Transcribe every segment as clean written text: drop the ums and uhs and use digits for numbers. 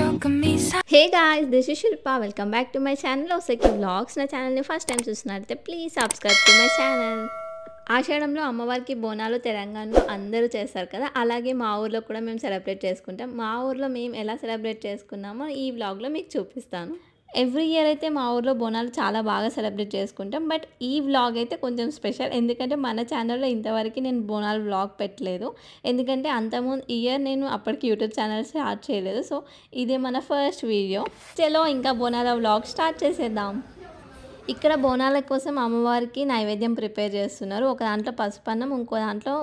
Hey guys, this is Shilpa. Welcome back to my channel Oseki Vlogs. నా ఛానల్ని first time చూస్తున్నట్లయితే please subscribe to my channel. ఆషాఢంలో అమ్మవారికి బోనాలు తెలంగాణలో అందరూ చేస్తారు కదా, అలాగే మా ఊర్లో కూడా మేము సెలబ్రేట్ చేసుకుంటాం. మా ఊర్లో మేము ఎలా సెలబ్రేట్ చేసుకున్నామో ఈ వ్లాగ్లో మీకు చూపిస్తాను. ఎవ్రీ ఇయర్ అయితే మా ఊర్లో బోనాలు చాలా బాగా సెలబ్రేట్ చేసుకుంటాం. బట్ ఈ వ్లాగ్ అయితే కొంచెం స్పెషల్, ఎందుకంటే మన ఛానల్లో ఇంతవరకు నేను బోనాలు వ్లాగ్ పెట్టలేదు. ఎందుకంటే అంతకుముందు ఇయర్ నేను అప్పటికి యూట్యూబ్ ఛానల్ స్టార్ట్ చేయలేదు. సో ఇదే మన ఫస్ట్ వీడియో. చలో ఇంకా బోనాల వ్లాగ్ స్టార్ట్ చేసేద్దాం. ఇక్కడ బోనాల కోసం అమ్మవారికి నైవేద్యం ప్రిపేర్ చేస్తున్నారు. ఒక దాంట్లో పసుపన్నం, ఇంకో దాంట్లో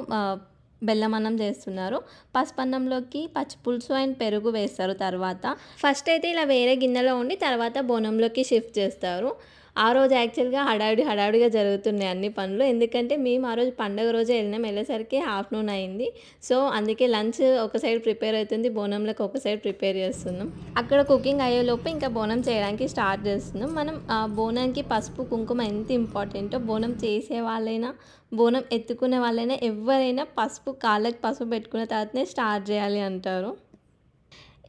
బెల్లం అన్నం చేస్తున్నారు. పసుపన్నంలోకి పచ్చిపులుసు అండ్ పెరుగు వేస్తారు. తర్వాత ఫస్ట్ అయితే ఇలా వేరే గిన్నెలో ఉండి తర్వాత బోనంలోకి షిఫ్ట్ చేస్తారు. ఆ రోజు యాక్చువల్గా హడావిడిగా జరుగుతున్నాయి అన్ని పనులు. ఎందుకంటే మేము ఆ రోజు పండుగ రోజే వెళ్ళేసరికి ఆఫ్టర్నూన్ అయింది. సో అందుకే లంచ్ ఒక సైడ్ ప్రిపేర్ అవుతుంది, బోనంలోకి ఒక సైడ్ ప్రిపేర్ చేస్తున్నాం. అక్కడ కుకింగ్ అయ్యేలోపు ఇంకా బోనం చేయడానికి స్టార్ట్ చేస్తున్నాం. మనం బోనానికి పసుపు కుంకుమ ఎంత ఇంపార్టెంటో, బోనం చేసే వాళ్ళైనా బోనం ఎత్తుకునే వాళ్ళైనా ఎవరైనా కాళ్ళకి పసుపు పెట్టుకున్న తర్వాతనే స్టార్ట్ చేయాలి అంటారు.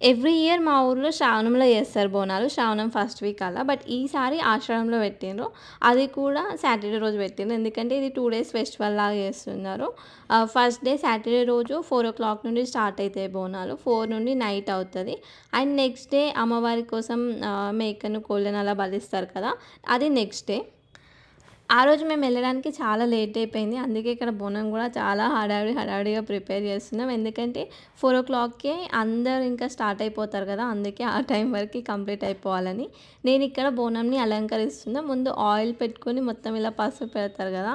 ఎవ్రీ ఇయర్ మా ఊర్లో శ్రావణంలో చేస్తారు బోనాలు, శ్రావణం ఫస్ట్ వీక్ అలా. బట్ ఈసారి ఆషాఢంలో పెట్టిండ్రు, అది కూడా సాటర్డే రోజు పెట్టిండ్రు. ఎందుకంటే ఇది 2 days ఫెస్టివల్ లాగా చేస్తున్నారు. ఫస్ట్ డే సాటర్డే రోజు 4 o'clock నుండి స్టార్ట్ అవుతాయి బోనాలు, 4 నుండి నైట్ అవుతుంది. అండ్ నెక్స్ట్ డే అమ్మవారి కోసం మేకను కోళ్ళను అలా బలిస్తారు కదా, అది నెక్స్ట్ డే. ఆ రోజు మేము వెళ్ళడానికి చాలా లేట్ అయిపోయింది. అందుకే ఇక్కడ బోనం కూడా చాలా హడావిడిగా ప్రిపేర్ చేస్తున్నాం. ఎందుకంటే 4 o'clockకే అందరు ఇంకా స్టార్ట్ అయిపోతారు కదా, అందుకే ఆ టైం వరకు కంప్లీట్ అయిపోవాలని. నేను ఇక్కడ బోనంని అలంకరిస్తున్నా. ముందు ఆయిల్ పెట్టుకొని మొత్తం ఇలా పసుపు పెడతారు కదా,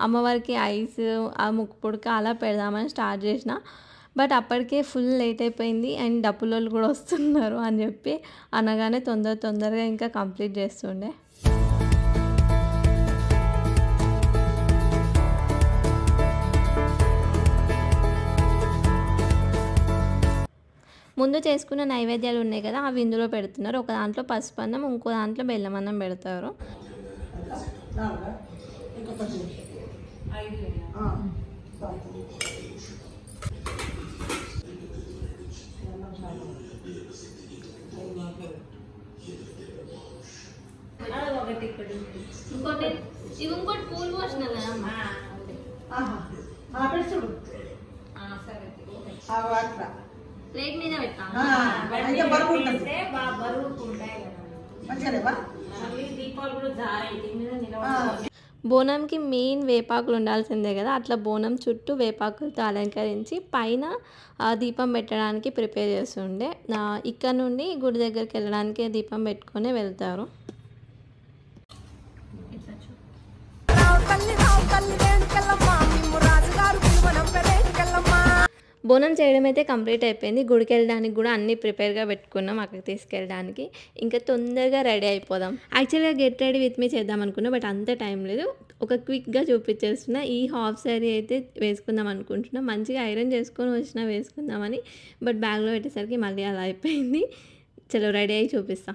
అమ్మవారికి ఐస్, ఆ ముక్కు పుడక అలా పెడదామని స్టార్ట్ చేసిన. బట్ అప్పటికే ఫుల్ లేట్ అయిపోయింది అండ్ డప్పులోళ్ళు కూడా వస్తున్నారు అని చెప్పి అనగానే తొందరగా ఇంకా కంప్లీట్ చేస్తుండే. ముందు చేసుకున్న నైవేద్యాలు ఉన్నాయి కదా, అవి ఇందులో పెడుతున్నారు. ఒక దాంట్లో పసుపన్నం, ఇంకో దాంట్లో బెల్లం అన్నం పెడతారు. ఇంకోటి పూలు పోసిన ప్లేట్ మీద బోనంకి మెయిన్ వేపాకులు ఉండాల్సిందే కదా, అట్లా బోనం చుట్టూ వేపాకులతో అలంకరించి పైన దీపం పెట్టడానికి ప్రిపేర్ చేస్తుండే. ఇక్కడ నుండి గుడి దగ్గరికి వెళ్ళడానికి దీపం పెట్టుకొని వెళ్తారు. బోనం చేయడం అయితే కంప్లీట్ అయిపోయింది. గుడికి వెళ్ళడానికి కూడా అన్నీ ప్రిపేర్గా పెట్టుకున్నాం అక్కడికి తీసుకెళ్ళడానికి. ఇంకా తొందరగా రెడీ అయిపోదాం. యాక్చువల్గా గెట్ రెడీ విత్ మీ చేద్దాం అనుకున్నా, బట్ అంత టైం లేదు. ఒక క్విక్గా చూపించేస్తున్నా. ఈ హాఫ్ శారీ అయితే వేసుకుందాం అనుకుంటున్నా, మంచిగా ఐరన్ చేసుకొని వచ్చినా వేసుకుందామని. బట్ బ్యాగ్లో పెట్టేసరికి మళ్ళీ అలా అయిపోయింది. చలో రెడీ అయ్యి చూపిస్తా.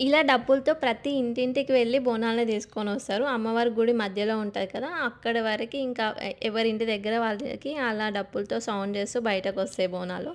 ఇలా డబ్బులతో ప్రతి ఇంటింటికి వెళ్ళి బోనాలను తీసుకొని వస్తారు. అమ్మవారి గుడి మధ్యలో ఉంటుంది కదా, అక్కడ వరకు ఇంకా ఎవరింటి దగ్గర వాళ్ళకి అలా డబ్బులతో సౌండ్ చేస్తూ బయటకు వస్తాయి బోనాలు.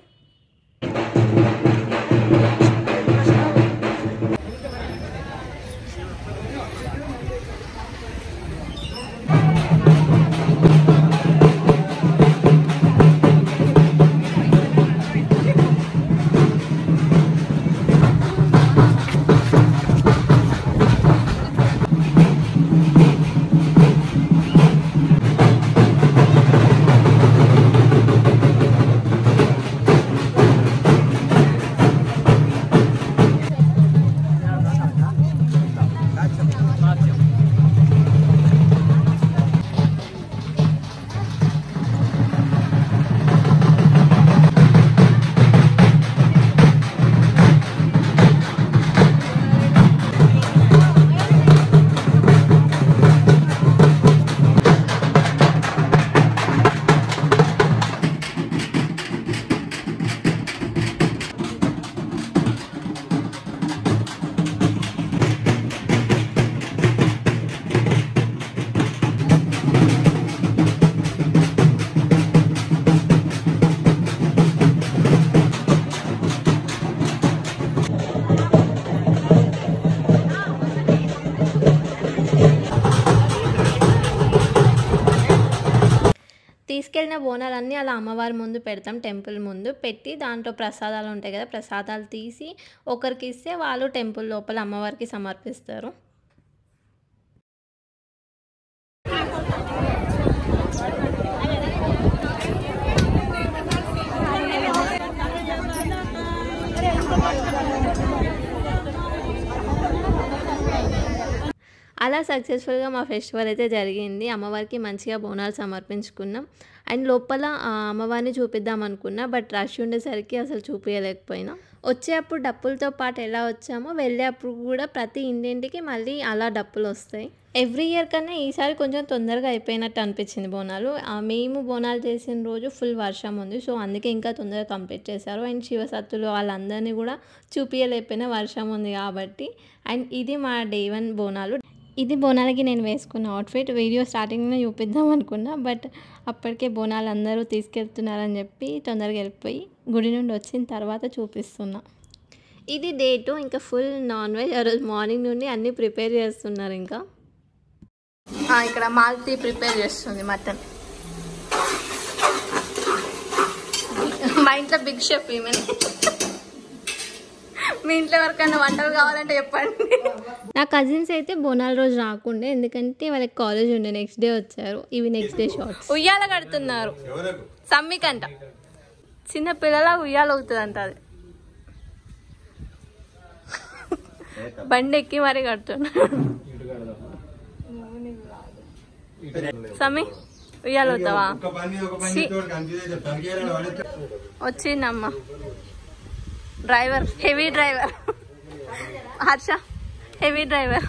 తీసుకెళ్ళిన బోనాలన్నీ అలా అమ్మవారి ముందు పెడతాం, టెంపుల్ ముందు పెట్టి దాంట్లో ప్రసాదాలు ఉంటాయి కదా, ప్రసాదాలు తీసి ఒకరికి ఇస్తే వాళ్ళు టెంపుల్ లోపల అమ్మవారికి సమర్పిస్తారు. అలా సక్సెస్ఫుల్గా మా ఫెస్టివల్ అయితే జరిగింది. అమ్మవారికి మంచిగా బోనాలు సమర్పించుకున్నాం. అండ్ లోపల అమ్మవారిని చూపిద్దాం అనుకున్నా, బట్ రష్ ఉండేసరికి అసలు చూపించలేకపోయినా. వచ్చేటప్పుడు డప్పులతో పాటు ఎలా వచ్చామో వెళ్ళేటప్పుడు కూడా ప్రతి ఇంటింటికి మళ్ళీ అలా డప్పులు వస్తాయి. ఎవ్రీ ఇయర్ కన్నా ఈసారి కొంచెం తొందరగా అయిపోయినట్టు అనిపించింది బోనాలు. మేము బోనాలు చేసిన రోజు ఫుల్ వర్షం ఉంది, సో అందుకే ఇంకా తొందరగా కంప్లీట్ చేశారు. అండ్ శివసత్తులు వాళ్ళందరినీ కూడా చూపించలేకపోయినా వర్షం ఉంది కాబట్టి. అండ్ ఇది మా డే 1 బోనాలు. ఇది బోనాలకి నేను వేసుకున్న అవుట్ఫిట్. వీడియో స్టార్టింగ్లో చూపిద్దాం అనుకున్నా, బట్ అప్పటికే బోనాలు అందరూ తీసుకెళ్తున్నారని చెప్పి తొందరగా వెళ్ళిపోయి గుడి నుండి వచ్చిన తర్వాత చూపిస్తున్నా. ఇది డే 2. ఇంకా ఫుల్ నాన్ వెజ్. ఆ రోజు మార్నింగ్ నుండి అన్నీ ప్రిపేర్ చేస్తున్నారు. ఇంకా ఇక్కడ మాల్తీ ప్రిపేర్ చేస్తుంది మటన్. మా ఇంట్లో బిగ్ షెఫ్ ఈమె. మీ ఇంట్లో ఎవరికైనా వంటలు కావాలంటే చెప్పండి. నా కజిన్స్ అయితే బోనాల రోజు రాకుండే, ఎందుకంటే వాళ్ళకి కాలేజ్ ఉండే. నెక్స్ట్ డే వచ్చారు. ఇవి నెక్స్ట్ డే షార్ట్స్. ఉయ్యాల కడుతున్నారు సమ్మికంట. చిన్న పిల్లల ఉయ్యాల అవుతుంది అంట. అది బండి ఎక్కి మరీ కడుతున్నారు. సమ్మి ఉయ్యాల అవుతావా? వచ్చిందమ్మా driver, heavy driver. Harsha heavy driver.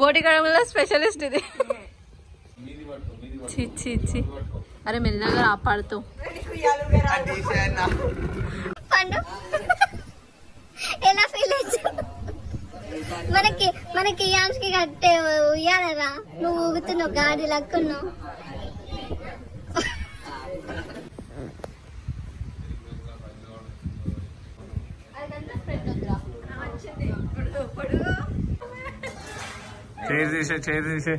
బోటి గడుపులో స్పెషలిస్ట్ ఇది. చి అరే మెల్లగా రాపాడుతూ. ఎలా ఫీల్ మనకి యాంస్కి కట్టే ఉయ్యాలరా, నువ్వు ఊగుతున్నావు గాడి లక్కున్నావు. చైర్ తీసే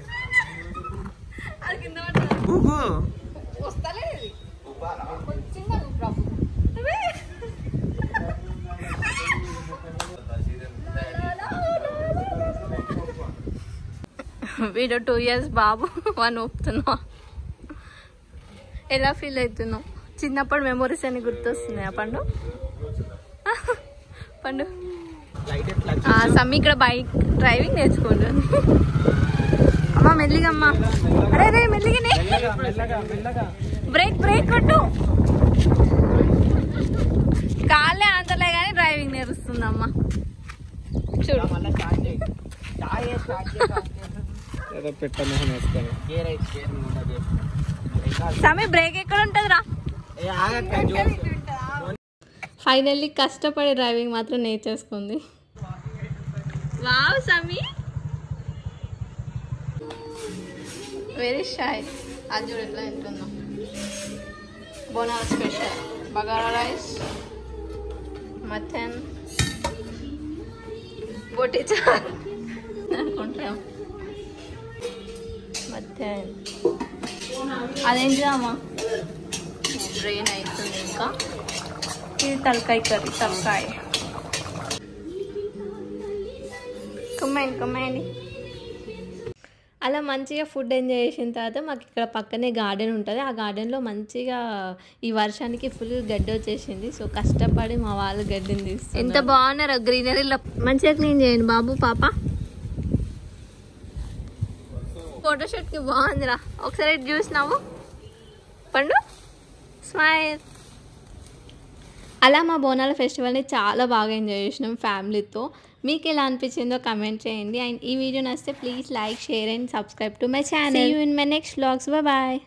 వీడు 2 years బాబు. 1 ఊపుతున్నావు. ఎలా ఫీల్ అవుతున్నావు? చిన్నప్పుడు మెమోరీస్ అని గుర్తొస్తున్నాయా పండు? పండు సమ్మి ఇక్కడ బైక్ డ్రైవింగ్ నేర్చుకుంటుంది. అమ్మా మెల్లిగా అమ్మా. అరే రే మెల్లిగానే. బ్రేక్ కొట్టు. కాళ్ళే అంతలే కానీ డ్రైవింగ్ నేర్పిస్తుంది అమ్మ. చూడు సమ్మి బ్రేక్ ఎక్కడ ఉంటుంది రా? ఫైనల్లీ కష్టపడి డ్రైవింగ్ మాత్రం నేర్చేసుకుంది. Wow సమ్మి very shy. అది చూడు ఎట్లా తింటుందో. బోనాల స్పెషల్ బగారా రైస్, మటన్, బోటి చారు అనుకుంటాం. మటన్ అదేంటిదమ్మా డ్రైన్ అవుతుంది. ఇంకా ఇది తలకాయ కర్రీ. తలకాయ కమ్మాయండి. అలా మంచిగా ఫుడ్ ఎంజాయ్ చేసిన తర్వాత మాకు ఇక్కడ పక్కనే గార్డెన్ ఉంటుంది. ఆ గార్డెన్లో మంచిగా ఈ వర్షానికి ఫుల్ గడ్డి వచ్చేసింది. సో కష్టపడి మా వాళ్ళు గడ్డిని తీస్తారు. ఎంత బాగున్నారో గ్రీనరీలో. మంచిగా క్లీన్ చేయండి బాబు పాప. ఫోటోషూట్కి బాగుందిరా. ఒకసారి చూసినావు పండు స్మైల్. అలా మా బోనాల ఫెస్టివల్ని చాలా బాగా ఎంజాయ్ చేసినాం ఫ్యామిలీతో. మీకు ఎలా అనిపించిందో కమెంట్ చేయండి. అండ్ ఈ వీడియో నచ్చితే please like, share and subscribe to my channel. See you in my next vlogs. Bye.